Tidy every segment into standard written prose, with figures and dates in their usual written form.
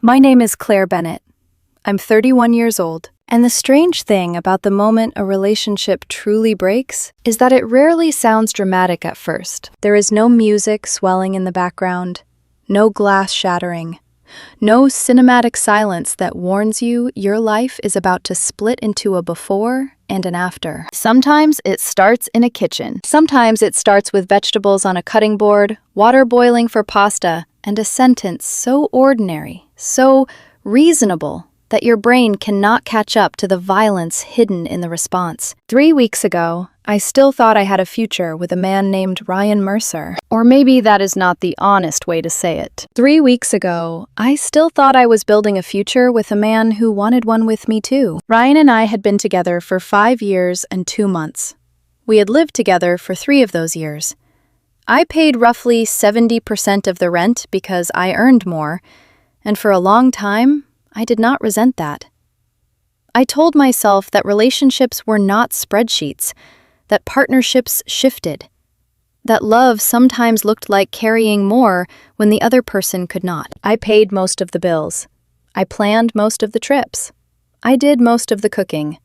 My name is Claire Bennett. I'm 31 years old, and the strange thing about the moment a relationship truly breaks is that it rarely sounds dramatic at first. There is no music swelling in the background, no glass shattering, no cinematic silence that warns you your life is about to split into a before and an after. Sometimes it starts in a kitchen. Sometimes it starts with vegetables on a cutting board, water boiling for pasta, and a sentence so ordinary, so reasonable, that your brain cannot catch up to the violence hidden in the response. 3 weeks ago, I still thought I had a future with a man named Ryan Mercer. Or maybe that is not the honest way to say it. 3 weeks ago, I still thought I was building a future with a man who wanted one with me too. Ryan and I had been together for 5 years and 2 months. We had lived together for 3 of those years. I paid roughly 70% of the rent because I earned more, and for a long time, I did not resent that. I told myself that relationships were not spreadsheets, that partnerships shifted, that love sometimes looked like carrying more when the other person could not. I paid most of the bills. I planned most of the trips. I did most of the cooking.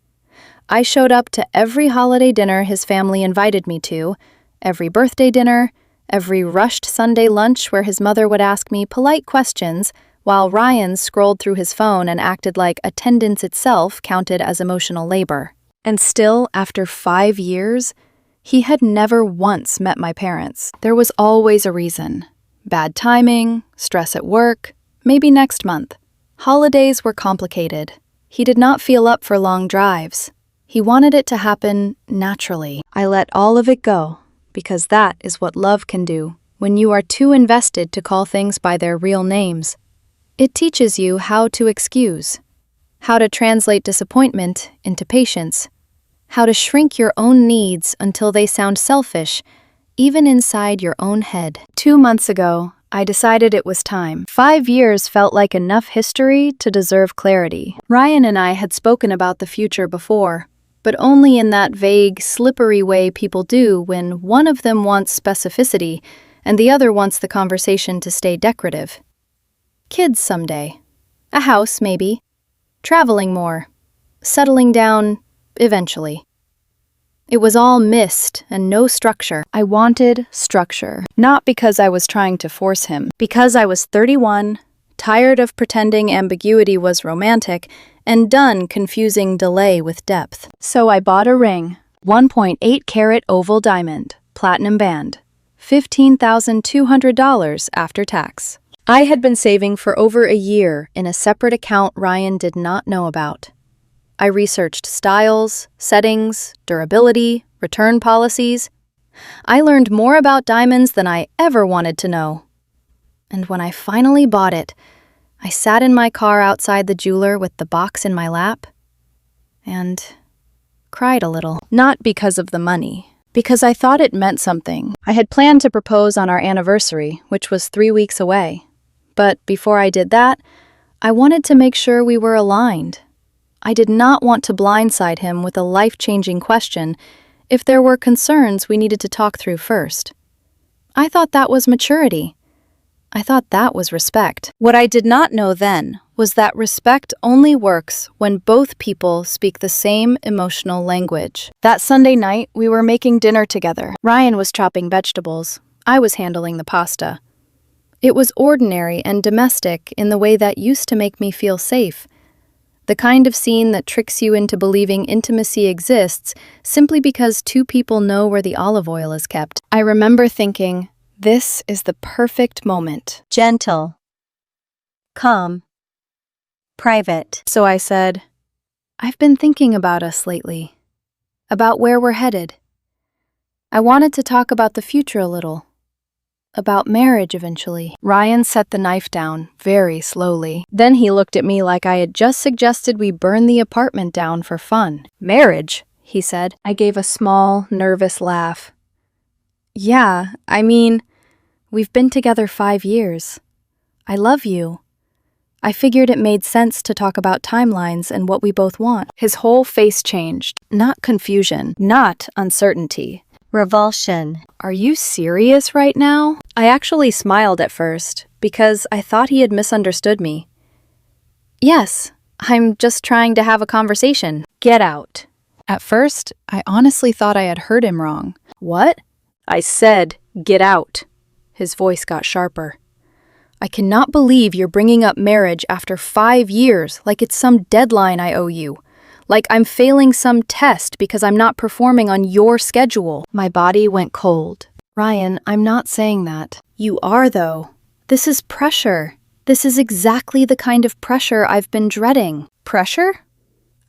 I showed up to every holiday dinner his family invited me to, every birthday dinner, every rushed Sunday lunch where his mother would ask me polite questions while Ryan scrolled through his phone and acted like attendance itself counted as emotional labor. And still, after 5 years, he had never once met my parents. There was always a reason. Bad timing, stress at work, maybe next month. Holidays were complicated. He did not feel up for long drives. He wanted it to happen naturally. I let all of it go, because that is what love can do when you are too invested to call things by their real names. It teaches you how to excuse, how to translate disappointment into patience, how to shrink your own needs until they sound selfish, even inside your own head. 2 months ago, I decided it was time. 5 years felt like enough history to deserve clarity. Ryan and I had spoken about the future before, but only in that vague, slippery way people do when one of them wants specificity and the other wants the conversation to stay decorative. Kids someday. A house, maybe. Traveling more. Settling down, eventually. It was all mist and no structure. I wanted structure. Not because I was trying to force him. Because I was 31, tired of pretending ambiguity was romantic, and done confusing delay with depth. So I bought a ring. 1.8 carat oval diamond. Platinum band. $15,200 after tax. I had been saving for over a year in a separate account Ryan did not know about. I researched styles, settings, durability, return policies. I learned more about diamonds than I ever wanted to know. And when I finally bought it, I sat in my car outside the jeweler with the box in my lap and cried a little. Not because of the money, because I thought it meant something. I had planned to propose on our anniversary, which was 3 weeks away. But before I did that, I wanted to make sure we were aligned. I did not want to blindside him with a life-changing question if there were concerns we needed to talk through first. I thought that was maturity. I thought that was respect. What I did not know then was that respect only works when both people speak the same emotional language. That Sunday night, we were making dinner together. Ryan was chopping vegetables. I was handling the pasta. It was ordinary and domestic in the way that used to make me feel safe. The kind of scene that tricks you into believing intimacy exists simply because 2 people know where the olive oil is kept. I remember thinking, this is the perfect moment. Gentle. Calm. Private. So I said, I've been thinking about us lately, about where we're headed. I wanted to talk about the future a little. About marriage eventually. Ryan set the knife down very slowly. Then he looked at me like I had just suggested we burn the apartment down for fun. Marriage, he said. I gave a small, nervous laugh. Yeah, I mean, we've been together 5 years. I love you. I figured it made sense to talk about timelines and what we both want. His whole face changed. Not confusion, not uncertainty. Revulsion. Are you serious right now? I actually smiled at first, because I thought he had misunderstood me. Yes, I'm just trying to have a conversation. Get out. At first, I honestly thought I had heard him wrong. What? I said, get out. His voice got sharper. I cannot believe you're bringing up marriage after 5 years like it's some deadline I owe you. Like I'm failing some test because I'm not performing on your schedule. My body went cold. Ryan, I'm not saying that. You are, though. This is pressure. This is exactly the kind of pressure I've been dreading. Pressure?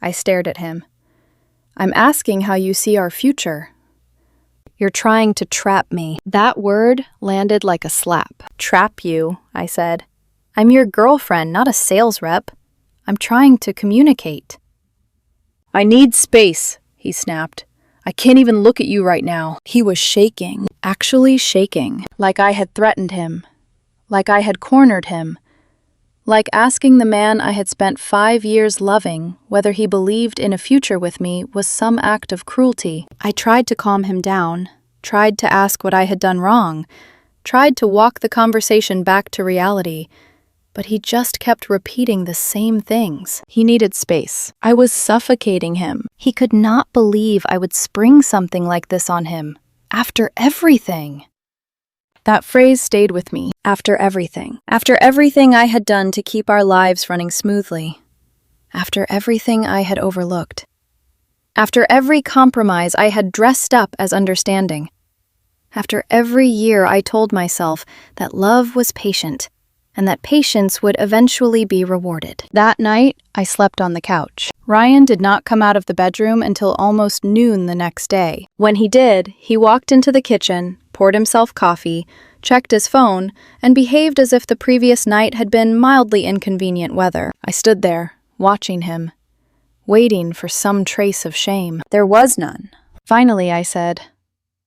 I stared at him. I'm asking how you see our future. You're trying to trap me. That word landed like a slap. Trap you, I said. I'm your girlfriend, not a sales rep. I'm trying to communicate. I need space, he snapped. I can't even look at you right now. He was shaking, actually shaking, like I had threatened him, like I had cornered him, like asking the man I had spent 5 years loving whether he believed in a future with me was some act of cruelty. I tried to calm him down, tried to ask what I had done wrong, tried to walk the conversation back to reality, but he just kept repeating the same things. He needed space. I was suffocating him. He could not believe I would spring something like this on him. After everything. That phrase stayed with me. After everything. After everything I had done to keep our lives running smoothly. After everything I had overlooked. After every compromise I had dressed up as understanding. After every year I told myself that love was patient, and that patience would eventually be rewarded. That night, I slept on the couch. Ryan did not come out of the bedroom until almost noon the next day. When he did, he walked into the kitchen, poured himself coffee, checked his phone, and behaved as if the previous night had been mildly inconvenient weather. I stood there, watching him, waiting for some trace of shame. There was none. Finally, I said,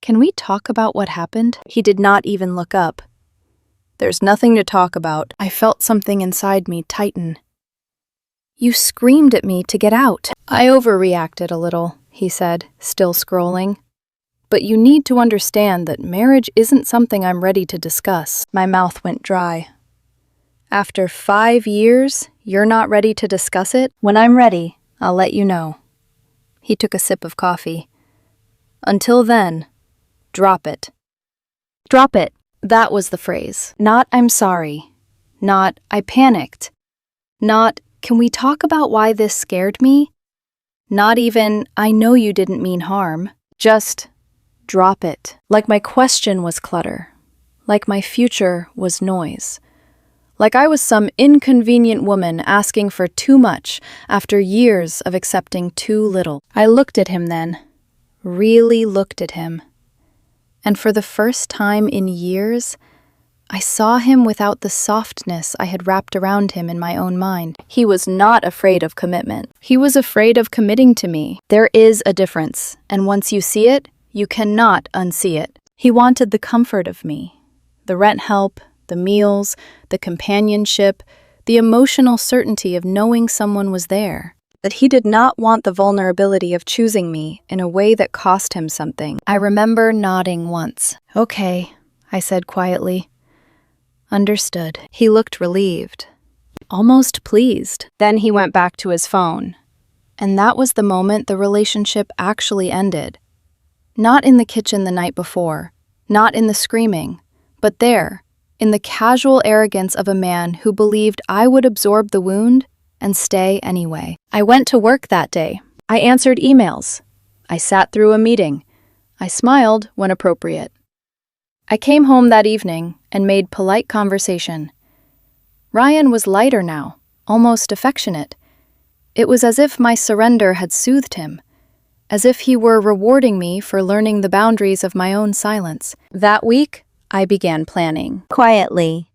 "Can we talk about what happened?" He did not even look up. There's nothing to talk about. I felt something inside me tighten. You screamed at me to get out. I overreacted a little, he said, still scrolling. But you need to understand that marriage isn't something I'm ready to discuss. My mouth went dry. After 5 years, you're not ready to discuss it? When I'm ready, I'll let you know. He took a sip of coffee. Until then, drop it. Drop it. That was the phrase. Not I'm sorry. Not I panicked. Not can we talk about why this scared me? Not even I know you didn't mean harm. Just drop it. Like my question was clutter. Like my future was noise. Like I was some inconvenient woman asking for too much after years of accepting too little. I looked at him then. Really looked at him. And for the first time in years, I saw him without the softness I had wrapped around him in my own mind. He was not afraid of commitment. He was afraid of committing to me. There is a difference, and once you see it, you cannot unsee it. He wanted the comfort of me, the rent help, the meals, the companionship, the emotional certainty of knowing someone was there. That he did not want the vulnerability of choosing me in a way that cost him something. I remember nodding once. Okay, I said quietly. Understood. He looked relieved, almost pleased. Then he went back to his phone. And that was the moment the relationship actually ended. Not in the kitchen the night before, not in the screaming, but there, in the casual arrogance of a man who believed I would absorb the wound and stay anyway. I went to work that day. I answered emails. I sat through a meeting. I smiled when appropriate. I came home that evening and made polite conversation. Ryan was lighter now, almost affectionate. It was as if my surrender had soothed him, as if he were rewarding me for learning the boundaries of my own silence. That week, I began planning. Quietly.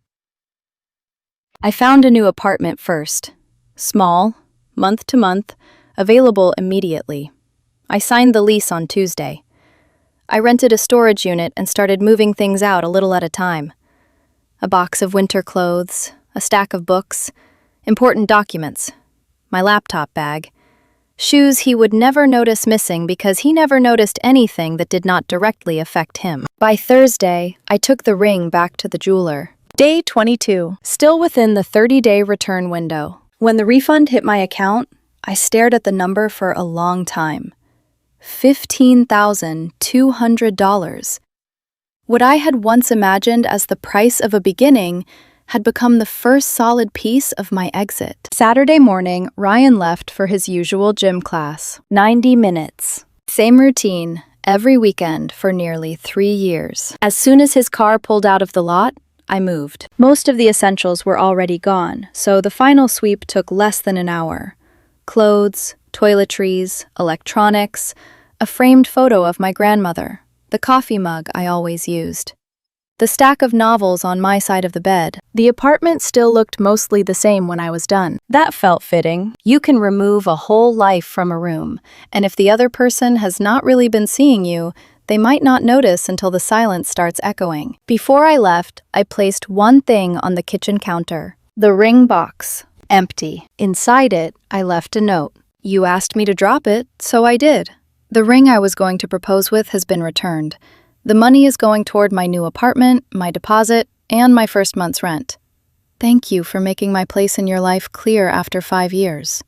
I found a new apartment first. Small, month to month, available immediately. I signed the lease on Tuesday. I rented a storage unit and started moving things out a little at a time. A box of winter clothes, a stack of books, important documents, my laptop bag, shoes he would never notice missing because he never noticed anything that did not directly affect him. By Thursday, I took the ring back to the jeweler. Day 22, still within the 30-day return window. When the refund hit my account, I stared at the number for a long time. $15,200. What I had once imagined as the price of a beginning had become the first solid piece of my exit. Saturday morning, Ryan left for his usual gym class. 90 minutes. Same routine, every weekend for nearly 3 years. As soon as his car pulled out of the lot, I moved. Most of the essentials were already gone, so the final sweep took less than an hour. Clothes, toiletries, electronics, a framed photo of my grandmother, the coffee mug I always used, the stack of novels on my side of the bed. The apartment still looked mostly the same when I was done. That felt fitting. You can remove a whole life from a room, and if the other person has not really been seeing you, they might not notice until the silence starts echoing. Before I left, I placed one thing on the kitchen counter. The ring box. Empty. Inside it, I left a note. You asked me to drop it, so I did. The ring I was going to propose with has been returned. The money is going toward my new apartment, my deposit, and my first month's rent. Thank you for making my place in your life clear after 5 years.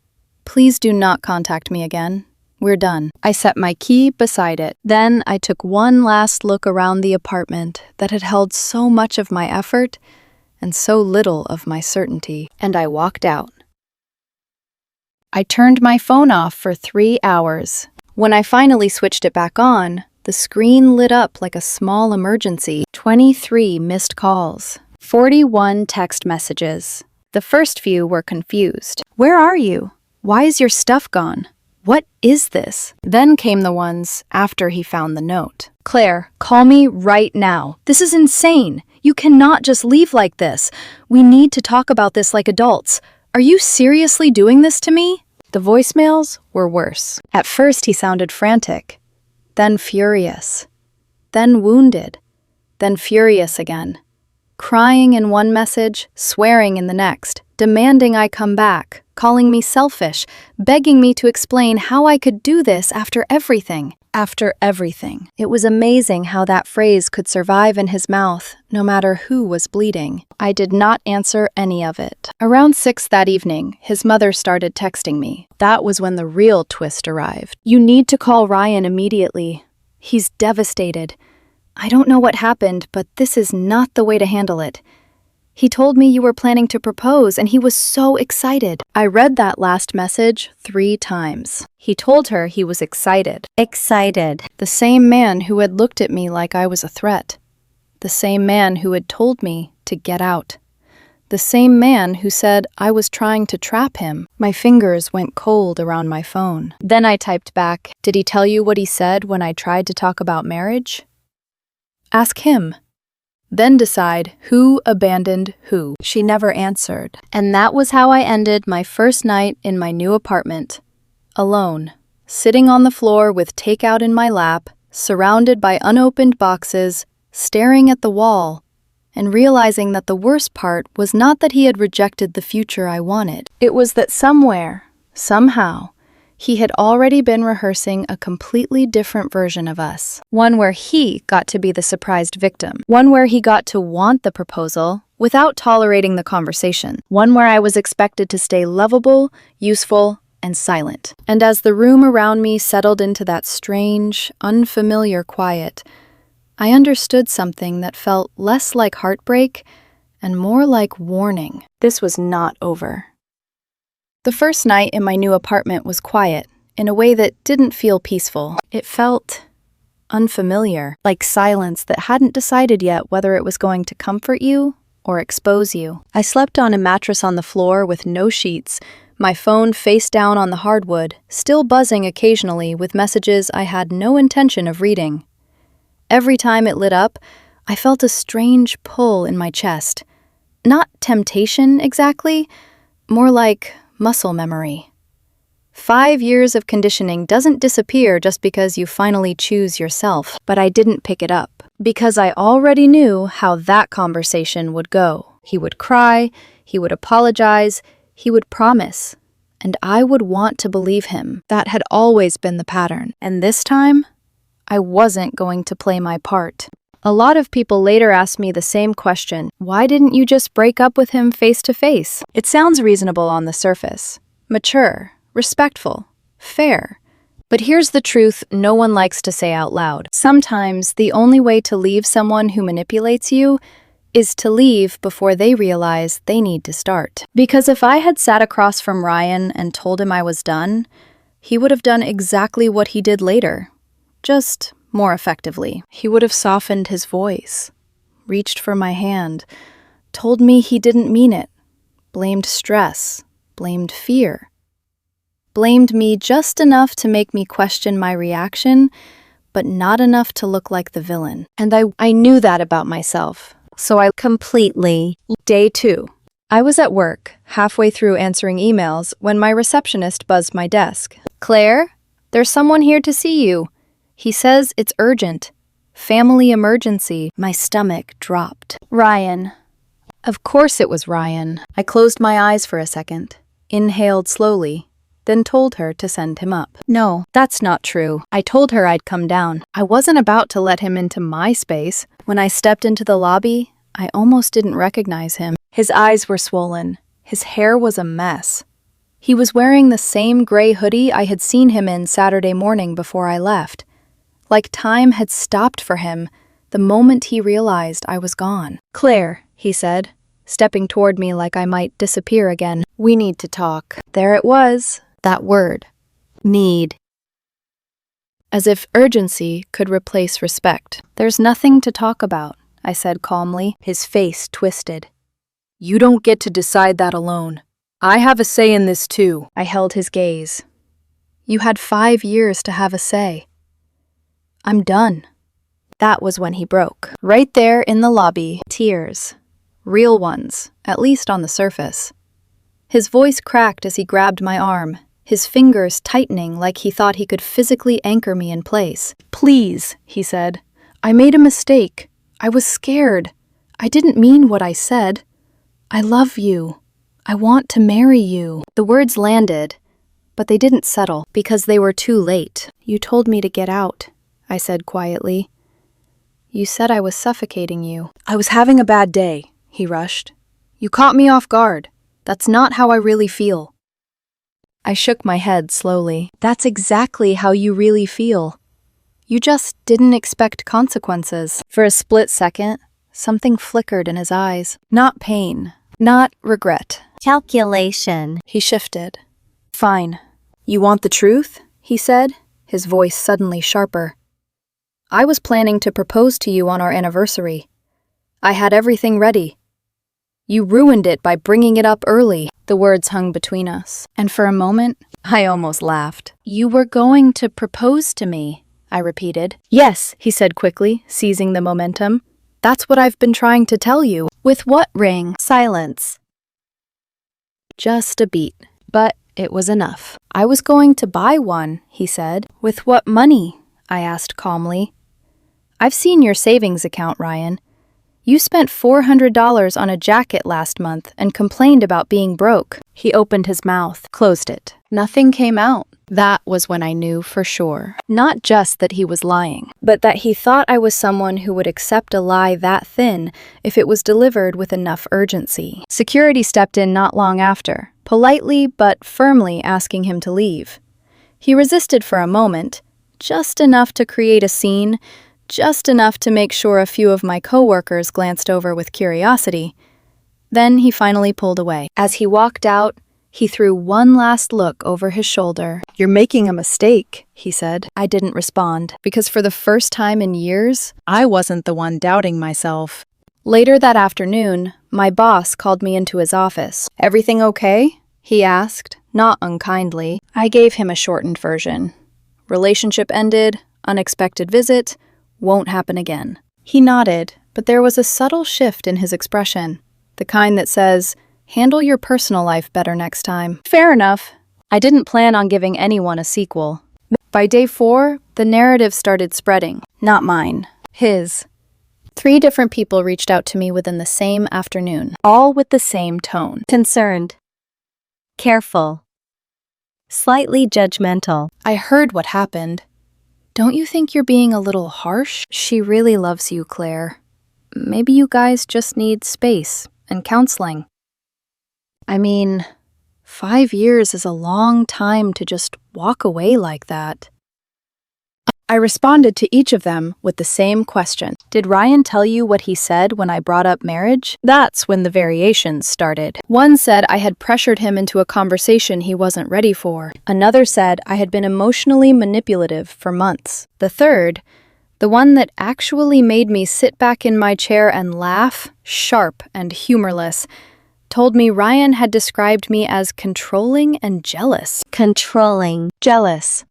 Please do not contact me again. We're done. I set my key beside it. Then I took one last look around the apartment that had held so much of my effort and so little of my certainty, and I walked out. I turned my phone off for 3 hours. When I finally switched it back on, the screen lit up like a small emergency. 23 missed calls. 41 text messages. The first few were confused. Where are you? Why is your stuff gone? What is this? Then came the ones after he found the note. Claire, call me right now. This is insane. You cannot just leave like this. We need to talk about this like adults. Are you seriously doing this to me? The voicemails were worse. At first he sounded frantic, then furious, then wounded, then furious again. Crying in one message, swearing in the next, demanding I come back, calling me selfish, begging me to explain how I could do this after everything. After everything. It was amazing how that phrase could survive in his mouth, no matter who was bleeding. I did not answer any of it. Around 6 that evening, his mother started texting me. That was when the real twist arrived. You need to call Ryan immediately. He's devastated. I don't know what happened, but this is not the way to handle it. He told me you were planning to propose, and he was so excited. I read that last message 3 times. He told her he was excited. Excited. The same man who had looked at me like I was a threat. The same man who had told me to get out. The same man who said I was trying to trap him. My fingers went cold around my phone. Then I typed back, "Did he tell you what he said when I tried to talk about marriage? Ask him. Then decide who abandoned who." She never answered. And that was how I ended my first night in my new apartment. Alone, sitting on the floor with takeout in my lap, surrounded by unopened boxes, staring at the wall, and realizing that the worst part was not that he had rejected the future I wanted. It was that somewhere, somehow, he had already been rehearsing a completely different version of us. One where he got to be the surprised victim. One where he got to want the proposal without tolerating the conversation. One where I was expected to stay lovable, useful, and silent. And as the room around me settled into that strange, unfamiliar quiet, I understood something that felt less like heartbreak and more like warning. This was not over. The first night in my new apartment was quiet, in a way that didn't feel peaceful. It felt unfamiliar, like silence that hadn't decided yet whether it was going to comfort you or expose you. I slept on a mattress on the floor with no sheets, my phone face down on the hardwood, still buzzing occasionally with messages I had no intention of reading. Every time it lit up, I felt a strange pull in my chest. Not temptation exactly, more like muscle memory. 5 years of conditioning doesn't disappear just because you finally choose yourself, but I didn't pick it up because I already knew how that conversation would go. He would cry, he would apologize, he would promise, and I would want to believe him. That had always been the pattern, and this time, I wasn't going to play my part. A lot of people later asked me the same question. Why didn't you just break up with him face to face? It sounds reasonable on the surface. Mature, respectful, fair. But here's the truth no one likes to say out loud. Sometimes the only way to leave someone who manipulates you is to leave before they realize they need to start. Because if I had sat across from Ryan and told him I was done, he would have done exactly what he did later, just more effectively. He would have softened his voice, reached for my hand, told me he didn't mean it, blamed stress, blamed fear, blamed me just enough to make me question my reaction, but not enough to look like the villain. And I knew that about myself. So I completely. Day 2. I was at work, halfway through answering emails, when my receptionist buzzed my desk. Claire, there's someone here to see you. He says it's urgent. Family emergency. My stomach dropped. Ryan. Of course it was Ryan. I closed my eyes for a second, inhaled slowly, then told her to send him up. No, that's not true. I told her I'd come down. I wasn't about to let him into my space. When I stepped into the lobby, I almost didn't recognize him. His eyes were swollen. His hair was a mess. He was wearing the same gray hoodie I had seen him in Saturday morning before I left. Like time had stopped for him the moment he realized I was gone. Claire, he said, stepping toward me like I might disappear again. We need to talk. There it was, that word. Need. As if urgency could replace respect. There's nothing to talk about, I said calmly. His face twisted. You don't get to decide that alone. I have a say in this too. I held his gaze. You had 5 years to have a say. I'm done. That was when he broke. Right there in the lobby, tears. Real ones, at least on the surface. His voice cracked as he grabbed my arm, his fingers tightening like he thought he could physically anchor me in place. Please, he said. I made a mistake. I was scared. I didn't mean what I said. I love you. I want to marry you. The words landed, but they didn't settle because they were too late. You told me to get out, I said quietly. You said I was suffocating you. I was having a bad day, he rushed. You caught me off guard. That's not how I really feel. I shook my head slowly. That's exactly how you really feel. You just didn't expect consequences. For a split second, something flickered in his eyes. Not pain, not regret. Calculation. He shifted. Fine. You want the truth? He said, his voice suddenly sharper. I was planning to propose to you on our anniversary. I had everything ready. You ruined it by bringing it up early. The words hung between us, and for a moment, I almost laughed. You were going to propose to me, I repeated. Yes, he said quickly, seizing the momentum. That's what I've been trying to tell you. With what ring? Silence. Just a beat, but it was enough. I was going to buy one, he said. With what money? I asked calmly. I've seen your savings account, Ryan. You spent $400 on a jacket last month and complained about being broke. He opened his mouth, closed it. Nothing came out. That was when I knew for sure. Not just that he was lying, but that he thought I was someone who would accept a lie that thin if it was delivered with enough urgency. Security stepped in not long after, politely but firmly asking him to leave. He resisted for a moment, just enough to create a scene, just enough to make sure a few of my coworkers glanced over with curiosity. Then he finally pulled away. As he walked out, he threw one last look over his shoulder. You're making a mistake, he said. I didn't respond, because for the first time in years, I wasn't the one doubting myself. Later that afternoon, my boss called me into his office. Everything okay? He asked, not unkindly. I gave him a shortened version. Relationship ended, unexpected visit, won't happen again. He nodded, but there was a subtle shift in his expression, the kind that says, handle your personal life better next time. Fair enough. I didn't plan on giving anyone a sequel. By day 4, the narrative started spreading. Not mine. His. 3 different people reached out to me within the same afternoon, all with the same tone. Concerned. Careful. Slightly judgmental. I heard what happened. Don't you think you're being a little harsh? She really loves you, Claire. Maybe you guys just need space and counseling. I mean, 5 years is a long time to just walk away like that. I responded to each of them with the same question. Did Ryan tell you what he said when I brought up marriage? That's when the variations started. One said I had pressured him into a conversation he wasn't ready for. Another said I had been emotionally manipulative for months. The third, the one that actually made me sit back in my chair and laugh, sharp and humorless, told me Ryan had described me as controlling and jealous. Controlling. Jealous.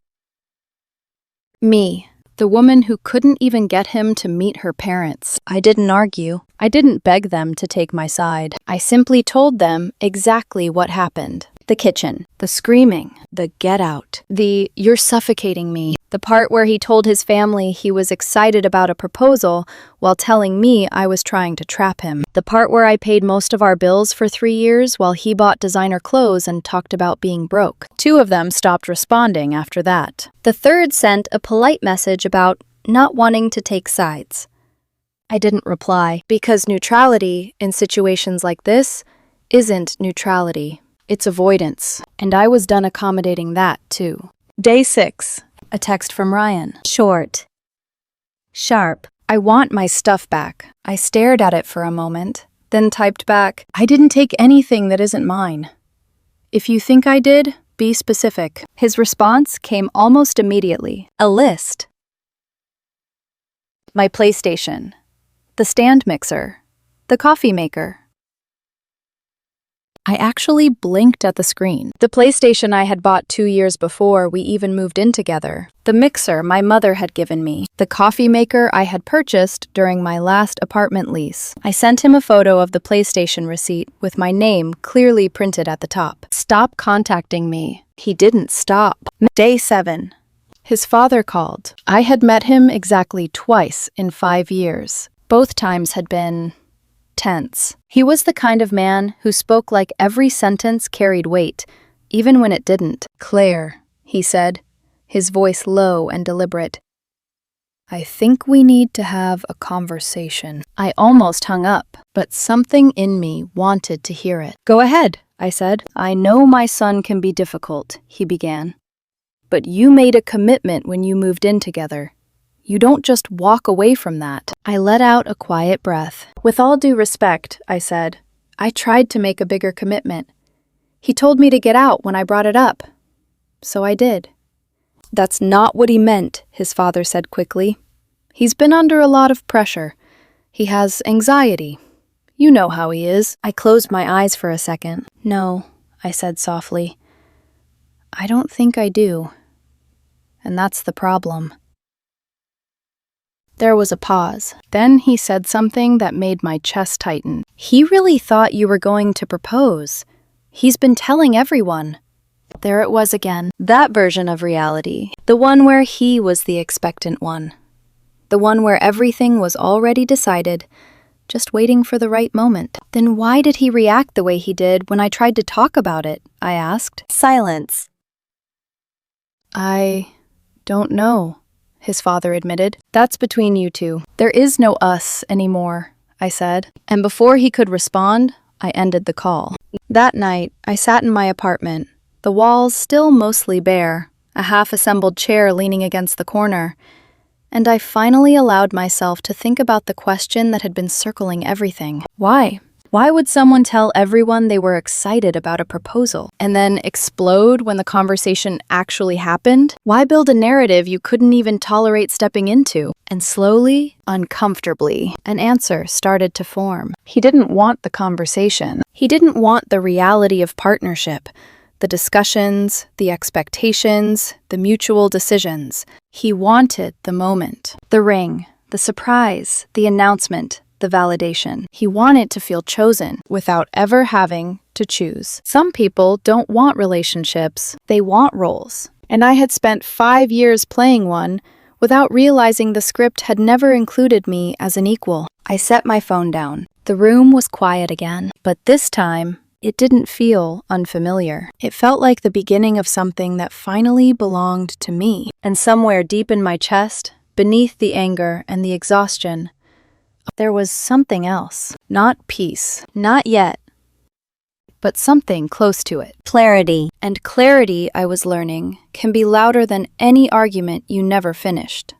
Me, the woman who couldn't even get him to meet her parents. I didn't argue. I didn't beg them to take my side. I simply told them exactly what happened. The kitchen, the screaming, the get out, the you're suffocating me, the part where he told his family he was excited about a proposal while telling me I was trying to trap him, the part where I paid most of our bills for 3 years while he bought designer clothes and talked about being broke. 2 of them stopped responding after that. The third sent a polite message about not wanting to take sides. I didn't reply because neutrality in situations like this isn't neutrality. It's avoidance, and I was done accommodating that, too. Day 6. A text from Ryan. Short. Sharp. I want my stuff back. I stared at it for a moment, then typed back, I didn't take anything that isn't mine. If you think I did, be specific. His response came almost immediately. A list. My PlayStation. The stand mixer. The coffee maker. I actually blinked at the screen. The PlayStation I had bought 2 years before we even moved in together. The mixer my mother had given me. The coffee maker I had purchased during my last apartment lease. I sent him a photo of the PlayStation receipt with my name clearly printed at the top. Stop contacting me. He didn't stop. Day 7. His father called. I had met him exactly twice in 5 years. Both times had been tense. He was the kind of man who spoke like every sentence carried weight, even when it didn't. Claire, he said, his voice low and deliberate. I think we need to have a conversation. I almost hung up, but something in me wanted to hear it. Go ahead, I said. I know my son can be difficult, he began. But you made a commitment when you moved in together. You don't just walk away from that. I let out a quiet breath. With all due respect, I said, I tried to make a bigger commitment. He told me to get out when I brought it up. So I did. That's not what he meant, his father said quickly. He's been under a lot of pressure. He has anxiety. You know how he is. I closed my eyes for a second. No, I said softly. I don't think I do. And that's the problem. There was a pause. Then he said something that made my chest tighten. He really thought you were going to propose. He's been telling everyone. There it was again. That version of reality. The one where he was the expectant one. The one where everything was already decided, just waiting for the right moment. Then why did he react the way he did when I tried to talk about it? I asked. Silence. I don't know, his father admitted. That's between you two. There is no us anymore, I said. And before he could respond, I ended the call. That night, I sat in my apartment, the walls still mostly bare, a half-assembled chair leaning against the corner, and I finally allowed myself to think about the question that had been circling everything. Why? Why would someone tell everyone they were excited about a proposal and then explode when the conversation actually happened? Why build a narrative you couldn't even tolerate stepping into? And slowly, uncomfortably, an answer started to form. He didn't want the conversation. He didn't want the reality of partnership, the discussions, the expectations, the mutual decisions. He wanted the moment, the ring, the surprise, the announcement, the validation. He wanted to feel chosen without ever having to choose. Some people don't want relationships, they want roles. And I had spent 5 years playing one without realizing the script had never included me as an equal. I set my phone down. The room was quiet again, but this time It didn't feel unfamiliar. It felt like the beginning of something that finally belonged to me. And somewhere deep in my chest, beneath the anger and the exhaustion, there was something else. Not peace. Not yet. But something close to it. Clarity. And clarity, I was learning, can be louder than any argument you never finished.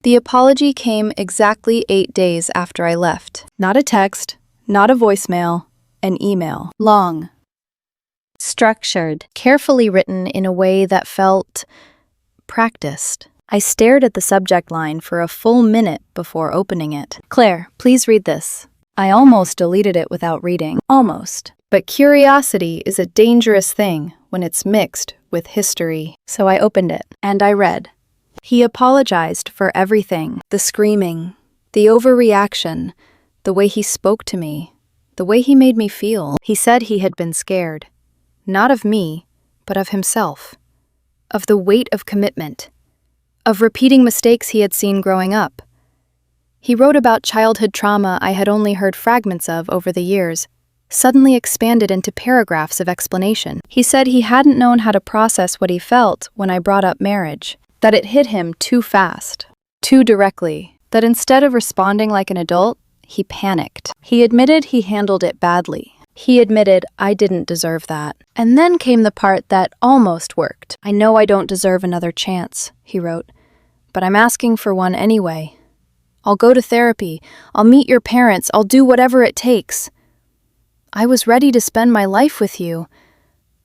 The apology came exactly 8 days after I left. Not a text, not a voicemail, an email. Long. Structured. Carefully written in a way that felt practiced. I stared at the subject line for a full minute before opening it. Claire, please read this. I almost deleted it without reading. Almost. But curiosity is a dangerous thing when it's mixed with history. So I opened it, and I read. He apologized for everything. The screaming, the overreaction, the way he spoke to me, the way he made me feel. He said he had been scared. Not of me, but of himself. Of the weight of commitment. Of repeating mistakes he had seen growing up. He wrote about childhood trauma I had only heard fragments of over the years, suddenly expanded into paragraphs of explanation. He said he hadn't known how to process what he felt when I brought up marriage, that it hit him too fast, too directly, that instead of responding like an adult, he panicked. He admitted he handled it badly. He admitted I didn't deserve that. And then came the part that almost worked. I know I don't deserve another chance, he wrote, but I'm asking for one anyway. I'll go to therapy. I'll meet your parents. I'll do whatever it takes. I was ready to spend my life with you.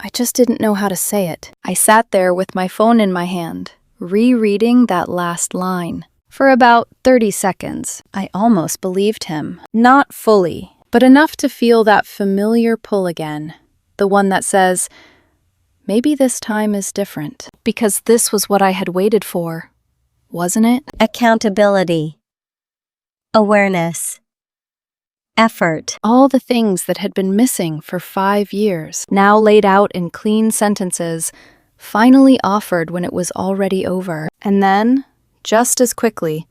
I just didn't know how to say it. I sat there with my phone in my hand, rereading that last line. For about 30 seconds, I almost believed him. Not fully, but enough to feel that familiar pull again. The one that says, maybe this time is different. Because this was what I had waited for, wasn't it? Accountability. Awareness. Effort. All the things that had been missing for 5 years, now laid out in clean sentences, finally offered when it was already over. And then, just as quickly,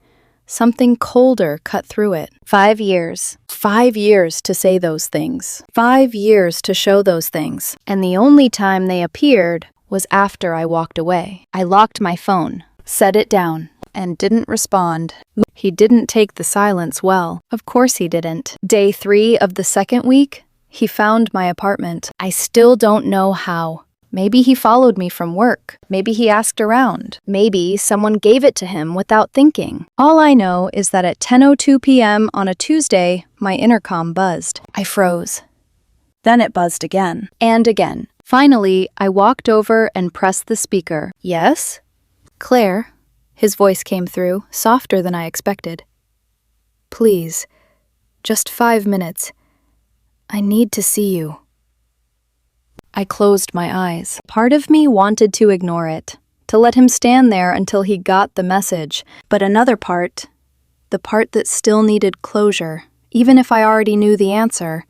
something colder cut through it. 5 years. 5 years to say those things. 5 years to show those things. And the only time they appeared was after I walked away. I locked my phone, set it down, and didn't respond. He didn't take the silence well. Of course he didn't. Day 3 of the second week, he found my apartment. I still don't know how. Maybe he followed me from work. Maybe he asked around. Maybe someone gave it to him without thinking. All I know is that at 10:02 p.m. on a Tuesday, my intercom buzzed. I froze. Then it buzzed again. And again. Finally, I walked over and pressed the speaker. Yes? Claire? His voice came through, softer than I expected. Please, just 5 minutes. I need to see you. I closed my eyes. Part of me wanted to ignore it, to let him stand there until he got the message. But another part, the part that still needed closure, even if I already knew the answer,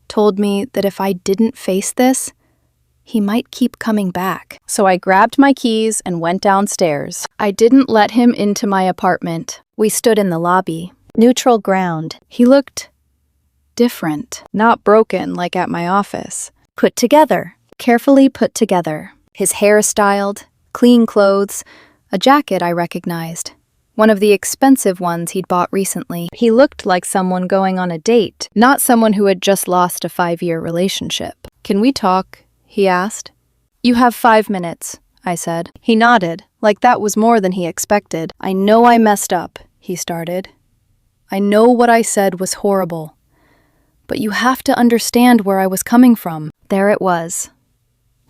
told me that if I didn't face this, he might keep coming back. So I grabbed my keys and went downstairs. I didn't let him into my apartment. We stood in the lobby. Neutral ground. He looked different, not broken like at my office. Put together, carefully put together. His hair styled, clean clothes, a jacket I recognized. One of the expensive ones he'd bought recently. He looked like someone going on a date, not someone who had just lost a 5-year relationship. Can we talk? He asked. You have 5 minutes, I said. He nodded, like that was more than he expected. I know I messed up, he started. I know what I said was horrible. But you have to understand where I was coming from. There it was.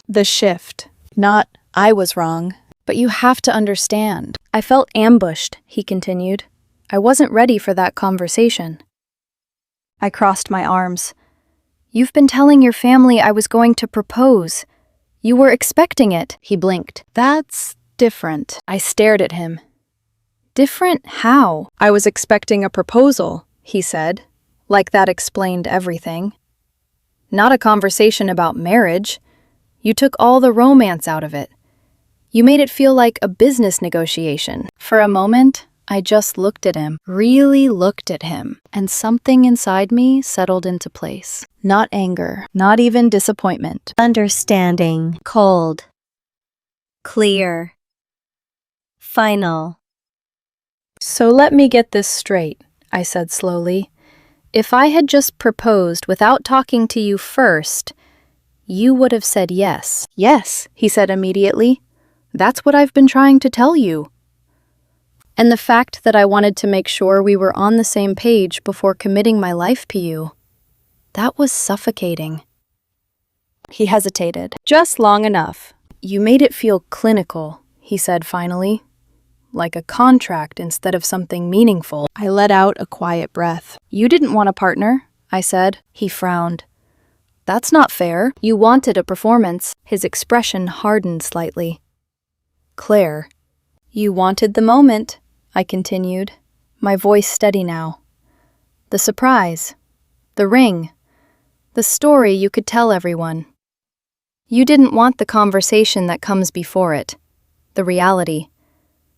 The shift. Not, I was wrong, but you have to understand. I felt ambushed, he continued. I wasn't ready for that conversation. I crossed my arms. You've been telling your family I was going to propose. You were expecting it, he blinked. That's different. I stared at him. Different how? I was expecting a proposal, he said, like that explained everything. Not a conversation about marriage. You took all the romance out of it. You made it feel like a business negotiation. For a moment, I just looked at him, really looked at him, and something inside me settled into place. Not anger, not even disappointment. Understanding. Cold. Clear. Final. So let me get this straight, I said slowly. If I had just proposed without talking to you first, you would have said yes. Yes, he said immediately. That's what I've been trying to tell you. And the fact that I wanted to make sure we were on the same page before committing my life to you, that was suffocating. He hesitated. Just long enough. You made it feel clinical, he said finally. Like a contract instead of something meaningful. I let out a quiet breath. You didn't want a partner, I said. He frowned. That's not fair. You wanted a performance. His expression hardened slightly. Claire, you wanted the moment, I continued, my voice steady now. The surprise, the ring, the story you could tell everyone. You didn't want the conversation that comes before it, the reality,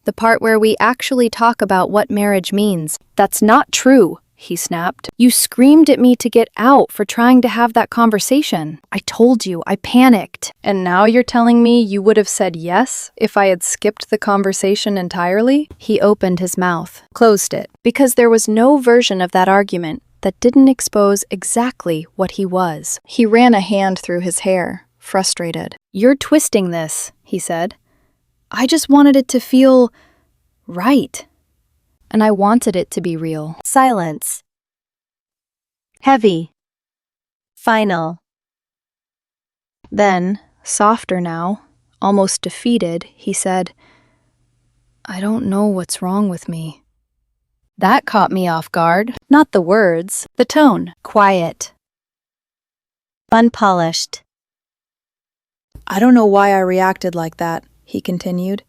the part where we actually talk about what marriage means. That's not true, he snapped. You screamed at me to get out for trying to have that conversation. I told you, I panicked. And now you're telling me you would have said yes if I had skipped the conversation entirely? He opened his mouth, closed it, because there was no version of that argument that didn't expose exactly what he was. He ran a hand through his hair, frustrated. You're twisting this, he said. I just wanted it to feel right. And I wanted it to be real. Silence. Heavy. Final. Then, softer now, almost defeated, he said, I don't know what's wrong with me. That caught me off guard. Not the words, the tone. Quiet. Unpolished. I don't know why I reacted like that, he continued.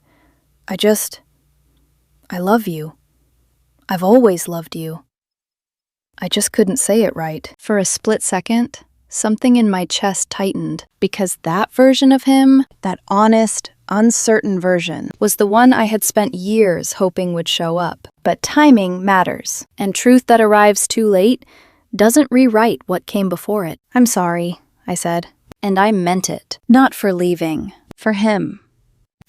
I love you. I've always loved you. I just couldn't say it right. For a split second, something in my chest tightened, because that version of him, that honest, uncertain version, was the one I had spent years hoping would show up. But timing matters, and truth that arrives too late doesn't rewrite what came before it. I'm sorry, I said, and I meant it. Not for leaving, for him.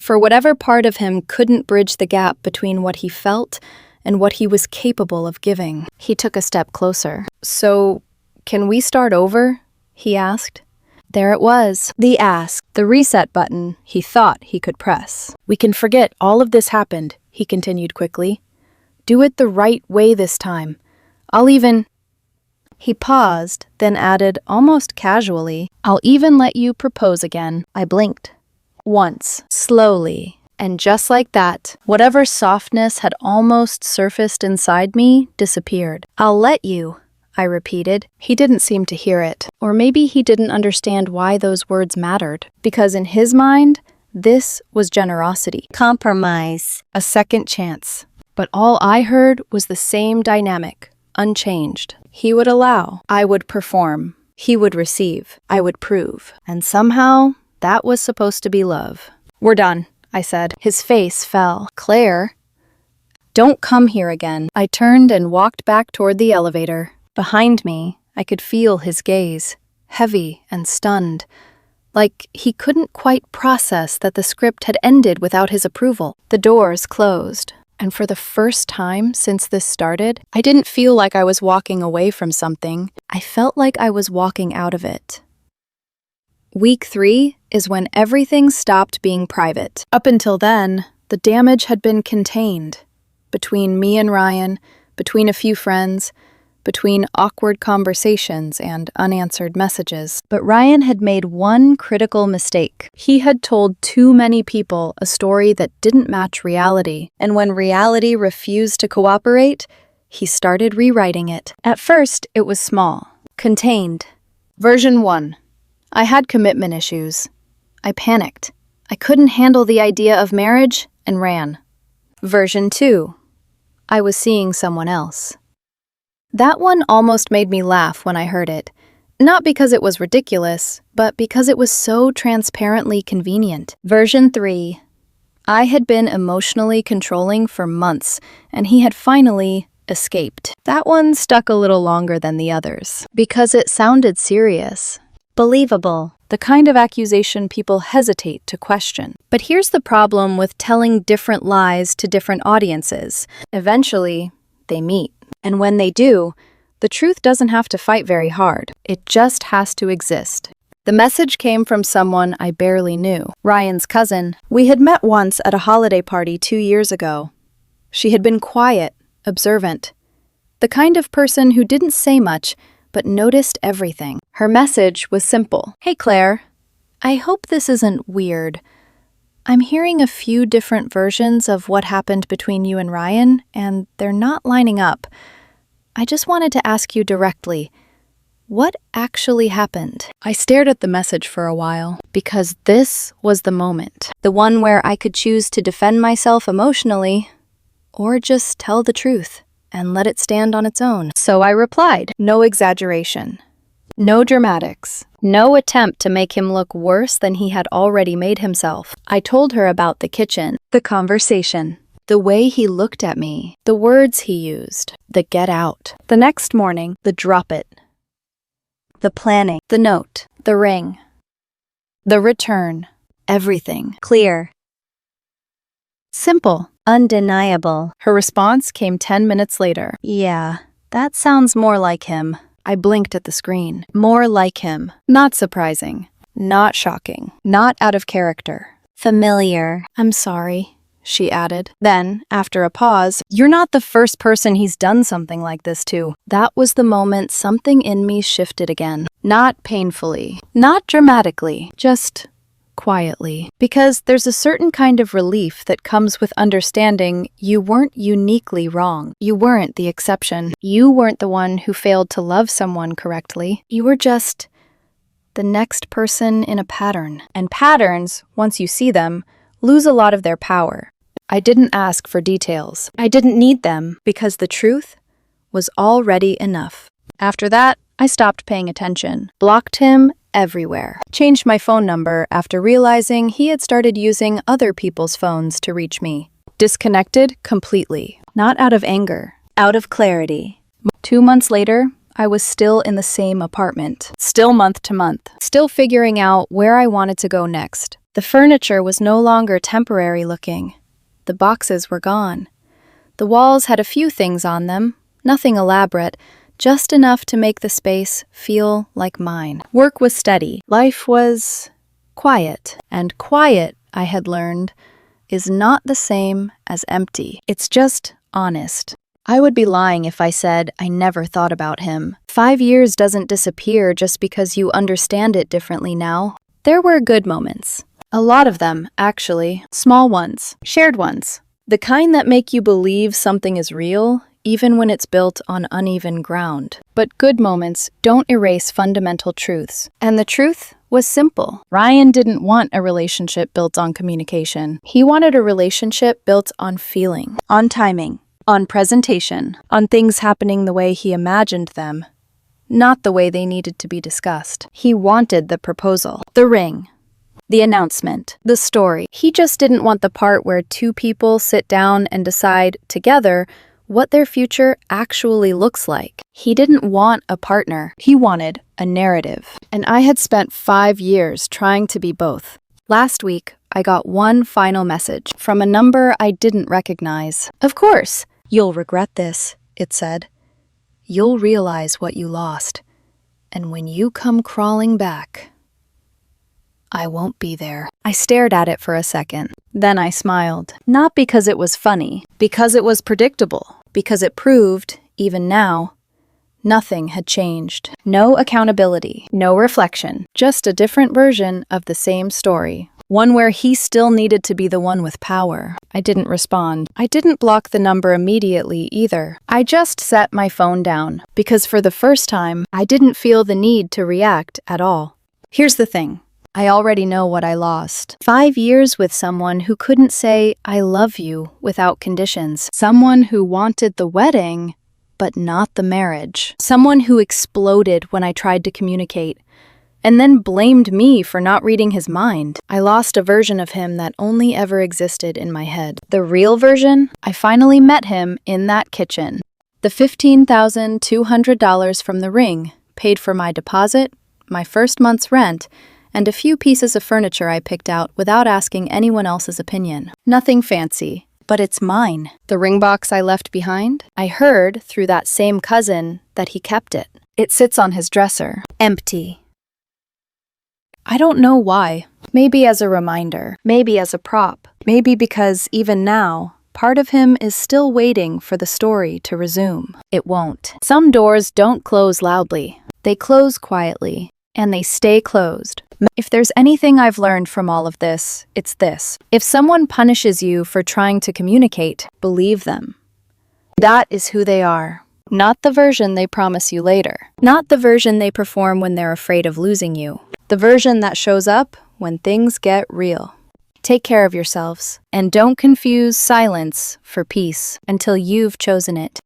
For whatever part of him couldn't bridge the gap between what he felt and what he was capable of giving. He took a step closer. So, can we start over? He asked. There it was, the ask, the reset button he thought he could press. We can forget all of this happened, he continued quickly. Do it the right way this time. He paused, then added almost casually, I'll even let you propose again. I blinked. Once, slowly, and just like that, whatever softness had almost surfaced inside me disappeared. I'll let you, I repeated. He didn't seem to hear it, or maybe he didn't understand why those words mattered, because in his mind, this was generosity. Compromise. A second chance. But all I heard was the same dynamic, unchanged. He would allow, I would perform. He would receive, I would prove. And somehow, that was supposed to be love. We're done, I said. His face fell. Claire, don't come here again. I turned and walked back toward the elevator. Behind me, I could feel his gaze, heavy and stunned, like he couldn't quite process that the script had ended without his approval. The doors closed, and for the first time since this started, I didn't feel like I was walking away from something. I felt like I was walking out of it. Week 3 is when everything stopped being private. Up until then, the damage had been contained. Between me and Ryan, between a few friends, between awkward conversations and unanswered messages. But Ryan had made one critical mistake. He had told too many people a story that didn't match reality, and when reality refused to cooperate, he started rewriting it. At first, it was small, contained. Version 1. I had commitment issues. I panicked. I couldn't handle the idea of marriage and ran. Version 2. I was seeing someone else. That one almost made me laugh when I heard it. Not because it was ridiculous, but because it was so transparently convenient. Version 3. I had been emotionally controlling for months, and he had finally escaped. That one stuck a little longer than the others, because it sounded serious. Believable. The kind of accusation people hesitate to question. But here's the problem with telling different lies to different audiences. Eventually, they meet. And when they do, the truth doesn't have to fight very hard. It just has to exist. The message came from someone I barely knew, Ryan's cousin. We had met once at a holiday party 2 years ago. She had been quiet, observant, the kind of person who didn't say much, but noticed everything. Her message was simple. Hey Claire, I hope this isn't weird. I'm hearing a few different versions of what happened between you and Ryan, and they're not lining up. I just wanted to ask you directly, what actually happened? I stared at the message for a while, because this was the moment. The one where I could choose to defend myself emotionally, or just tell the truth and let it stand on its own. So I replied, no exaggeration, no dramatics, no attempt to make him look worse than he had already made himself. I told her about the kitchen, the conversation, the way he looked at me, the words he used, the get out. The next morning, the drop it, the planning, the note, the ring, the return, everything. Clear. Simple. Undeniable. Her response came 10 minutes later. Yeah, that sounds more like him. I blinked at the screen. More like him. Not surprising. Not shocking. Not out of character. Familiar. I'm sorry, she added. Then, after a pause, you're not the first person he's done something like this to. That was the moment something in me shifted again. Not painfully. Not dramatically. Just quietly. Because there's a certain kind of relief that comes with understanding you weren't uniquely wrong. You weren't the exception. You weren't the one who failed to love someone correctly. You were just the next person in a pattern. And patterns, once you see them, lose a lot of their power. I didn't ask for details. I didn't need them because the truth was already enough. After that, I stopped paying attention, blocked him everywhere, changed my phone number after realizing he had started using other people's phones to reach me. Disconnected completely, not out of anger, out of clarity. 2 months later, I was still in the same apartment, still month to month, still figuring out where I wanted to go next. The furniture was no longer temporary looking. The boxes were gone. The walls had a few things on them, nothing elaborate, just enough to make the space feel like mine. Work was steady. Life was quiet. And quiet, I had learned, is not the same as empty. It's just honest. I would be lying if I said I never thought about him. 5 years doesn't disappear just because you understand it differently now. There were good moments. A lot of them, actually. Small ones. Shared ones. The kind that make you believe something is real, even when it's built on uneven ground. But good moments don't erase fundamental truths. And the truth was simple. Ryan didn't want a relationship built on communication. He wanted a relationship built on feeling, on timing, on presentation, on things happening the way he imagined them, not the way they needed to be discussed. He wanted the proposal, the ring, the announcement, the story. He just didn't want the part where two people sit down and decide together what their future actually looks like. He didn't want a partner. He wanted a narrative. And I had spent 5 years trying to be both. Last week, I got one final message from a number I didn't recognize. Of course, you'll regret this, it said. You'll realize what you lost. And when you come crawling back, I won't be there. I stared at it for a second. Then I smiled. Not because it was funny, because it was predictable, because it proved, even now, nothing had changed. No accountability, no reflection, just a different version of the same story. One where he still needed to be the one with power. I didn't respond. I didn't block the number immediately either. I just set my phone down, because for the first time, I didn't feel the need to react at all. Here's the thing. I already know what I lost. 5 years with someone who couldn't say, I love you without conditions. Someone who wanted the wedding, but not the marriage. Someone who exploded when I tried to communicate. and then blamed me for not reading his mind. I lost a version of him that only ever existed in my head. The real version? I finally met him in that kitchen. The $15,200 from the ring paid for my deposit, my first month's rent, and a few pieces of furniture I picked out without asking anyone else's opinion. Nothing fancy, but it's mine. The ring box I left behind? I heard, through that same cousin, that he kept it. It sits on his dresser, empty. I don't know why. Maybe as a reminder, maybe as a prop, maybe because even now, part of him is still waiting for the story to resume. It won't. Some doors don't close loudly. They close quietly, and they stay closed. If there's anything I've learned from all of this, it's this. If someone punishes you for trying to communicate, believe them. That is who they are. Not the version they promise you later. Not the version they perform when they're afraid of losing you. The version that shows up when things get real. Take care of yourselves, and don't confuse silence for peace until you've chosen it.